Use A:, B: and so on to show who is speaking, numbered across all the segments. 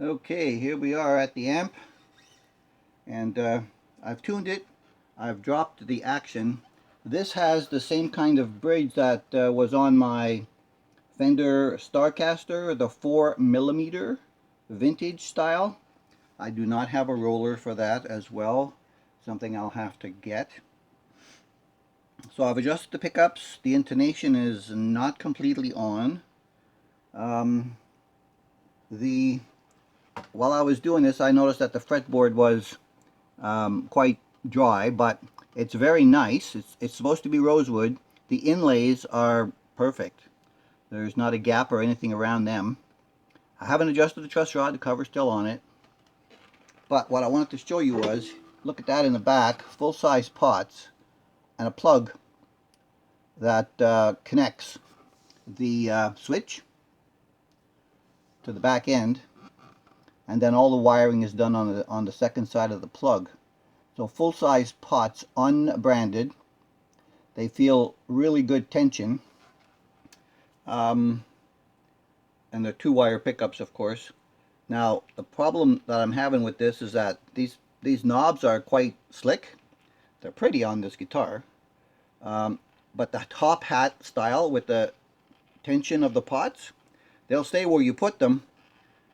A: Okay, here we are at the amp, and I've tuned it. I've dropped the action. This has the same kind of bridge that was on my Fender Starcaster, the 4mm vintage style. I do not have a roller for that as well, something I'll have to get. So I've adjusted the pickups. The intonation is not completely on. Um, the While I was doing this, I noticed that the fretboard was quite dry, but it's very nice. It's supposed to be rosewood. The inlays are perfect. There's not a gap or anything around them. I haven't adjusted the truss rod. The cover's still on it. But what I wanted to show you was, look at that in the back, full-size pots and a plug that connects the switch to the back end, and then all the wiring is done on the second side of the plug. So full-size pots, unbranded. They feel really good tension. And they're two-wire pickups, of course. Now, the problem that I'm having with this is that these knobs are quite slick. They're pretty on this guitar. Um, but the top hat style with the tension of the pots, they'll stay where you put them,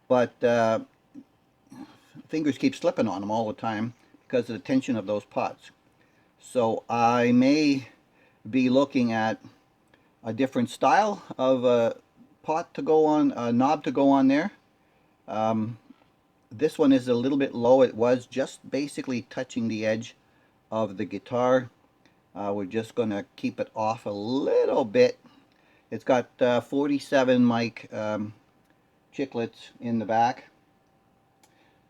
A: but fingers keep slipping on them all the time because of the tension of those pots. So I may be looking at a different style of a pot to go on, a knob to go on there. Um, this one is a little bit low. It was just basically touching the edge of the guitar. We're just going to keep it off a little bit. It's got 47 mic chiclets in the back.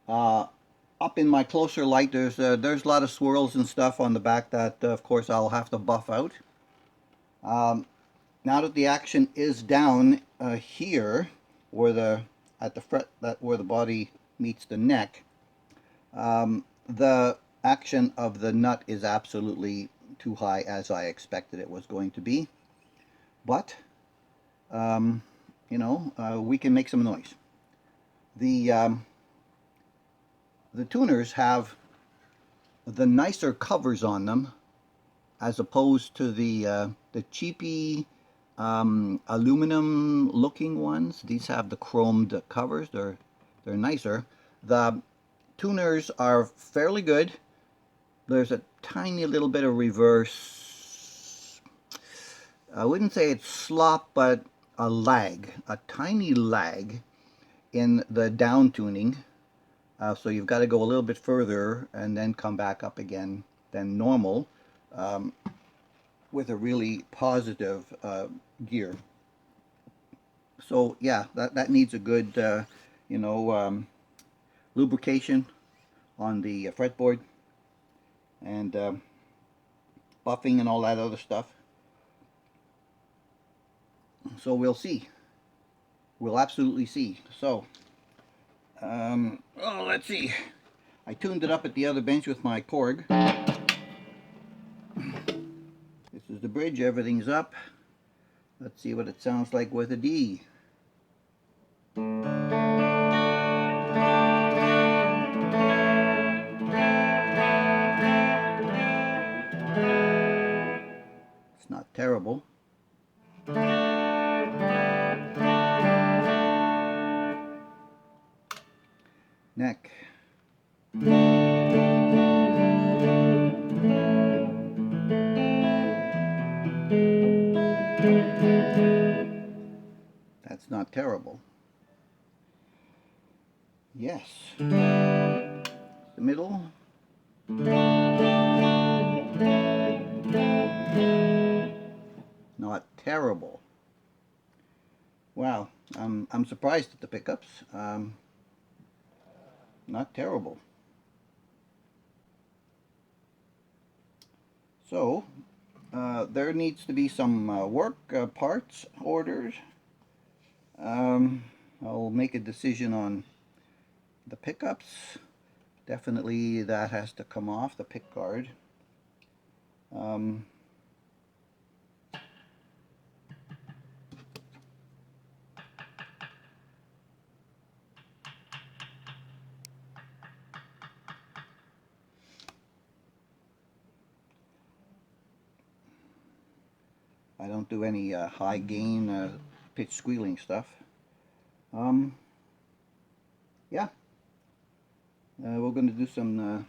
A: Up in my closer light, there's a lot of swirls and stuff on the back that, of course, I'll have to buff out. Now that the action is down here, where the at the fret where the body meets the neck, the action of the nut is absolutely too high, as I expected it was going to be. But we can make some noise. The the tuners have the nicer covers on them, as opposed to the cheapy aluminum looking ones. These have the chromed covers. They're nicer. The tuners are fairly good. There's a tiny little bit of reverse. I wouldn't say it's slop, but a lag, a tiny lag in the down tuning. So you've got to go a little bit further and then come back up again than normal, with a really positive gear. So yeah, that needs a good, you know, lubrication on the fretboard, and buffing and all that other stuff. So we'll see. We'll absolutely see. So, let's see. I tuned it up at the other bench with my Korg. This is the bridge. Everything's up. Let's see what it sounds like with a D. It's not terrible. Neck. That's not terrible. Yes. The middle. Not terrible. Wow. I'm surprised at the pickups. Not terrible. So, there needs to be some work parts ordered. I'll make a decision on the pickups. Definitely that has to come off, the pick guard. Um, don't do any high gain pitch squealing stuff. Yeah, we're going to do some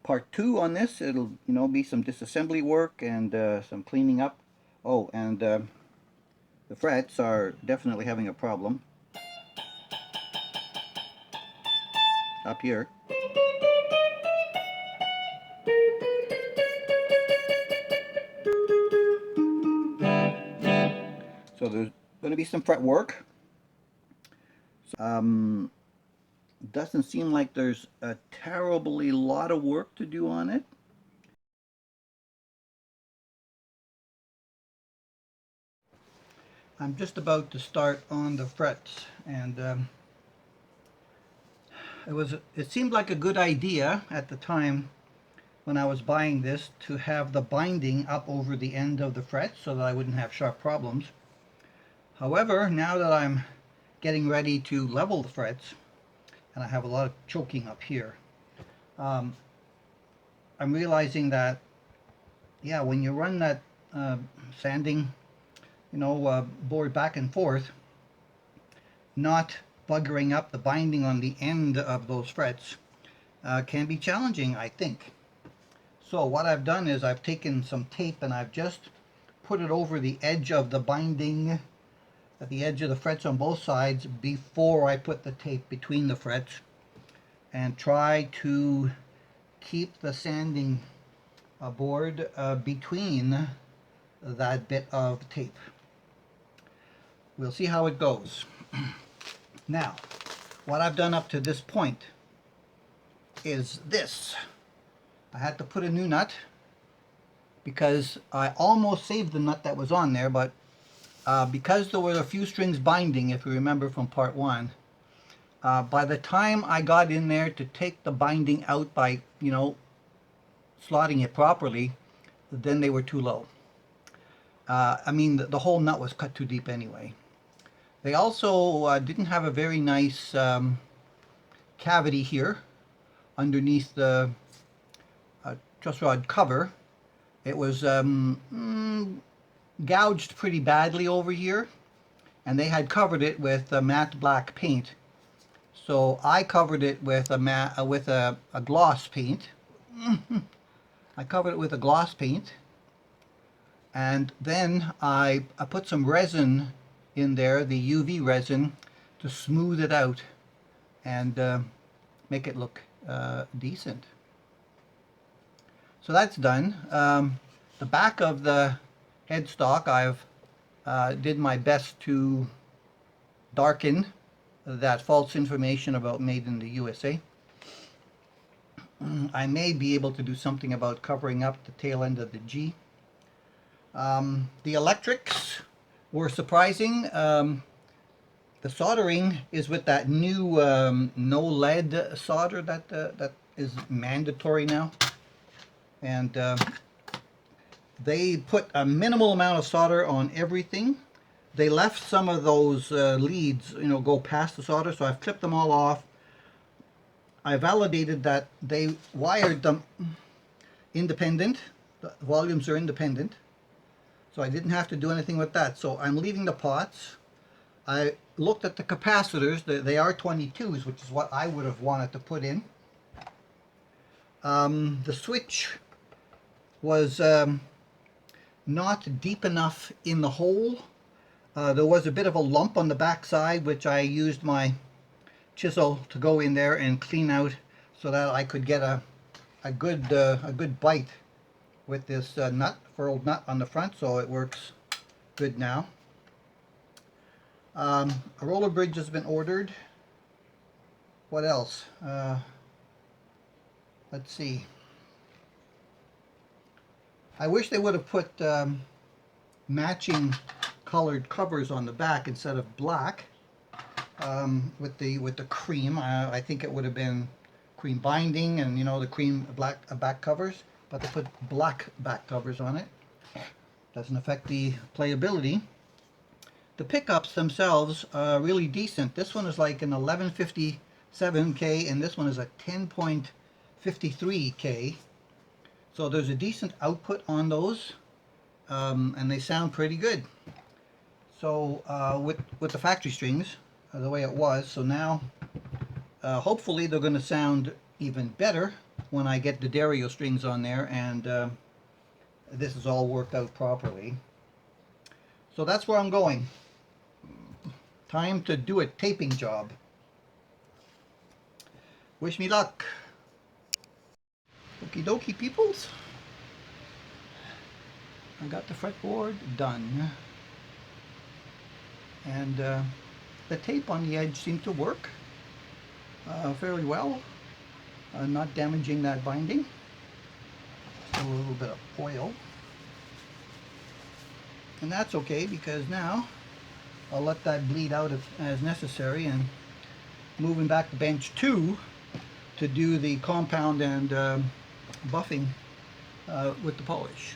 A: part 2 on this. It'll, be some disassembly work and some cleaning up. Oh, and the frets are definitely having a problem up here. So there's going to be some fret work. Doesn't seem like there's a terribly lot of work to do on it. I'm just about to start on the frets, and it seemed like a good idea at the time when I was buying this to have the binding up over the end of the frets so that I wouldn't have sharp problems. However, now that I'm getting ready to level the frets, and I have a lot of choking up here, I'm realizing that, yeah, when you run that sanding, board back and forth, not buggering up the binding on the end of those frets can be challenging, I think. So what I've done is I've taken some tape and I've just put it over the edge of the binding at the edge of the frets on both sides before I put the tape between the frets, and try to keep the sanding board between that bit of tape. We'll see how it goes. Now, what I've done up to this point is this. I had to put a new nut because I almost saved the nut that was on there, but because there were a few strings binding, if you remember from part 1, by the time I got in there to take the binding out by, slotting it properly, then they were too low. I mean, the whole nut was cut too deep anyway. They also didn't have a very nice cavity here underneath the truss rod cover. It was gouged pretty badly over here, and they had covered it with matte black paint. So I covered it with a gloss paint. I covered it with a gloss paint, and then I put some resin in there, the UV resin, to smooth it out and make it look decent. So that's done. The back of the headstock, I've did my best to darken that false information about made in the USA. I may be able to do something about covering up the tail end of the G. The electrics were surprising. The soldering is with that new no lead solder that is mandatory now, and they put a minimal amount of solder on everything. They left some of those leads, go past the solder, so I've clipped them all off. I validated that they wired them independent. The volumes are independent, so I didn't have to do anything with that. So I'm leaving the pots. I looked at the capacitors. They are 22s, which is what I would have wanted to put in. The switch was not deep enough in the hole. There was a bit of a lump on the back side, which I used my chisel to go in there and clean out so that I could get a good bite with this furled nut on the front, so it works good now. A roller bridge has been ordered. What else? Let's see. I wish they would have put matching colored covers on the back instead of black. With the cream, I think it would have been cream binding and the cream black back covers, but they put black back covers on it. Doesn't affect the playability. The pickups themselves are really decent. This one is like an 1157K and this one is a 10.53K. So there's a decent output on those. and they sound pretty good. So with the factory strings, the way it was, so now hopefully they're going to sound even better when I get the Dario strings on there and this is all worked out properly. So that's where I'm going. Time to do a taping job. Wish me luck. Okie dokie, peoples. I got the fretboard done. And the tape on the edge seemed to work fairly well. Not damaging that binding. Still a little bit of oil. And that's okay because now I'll let that bleed out as necessary and moving back to bench 2 to do the compound and buffing with the polish.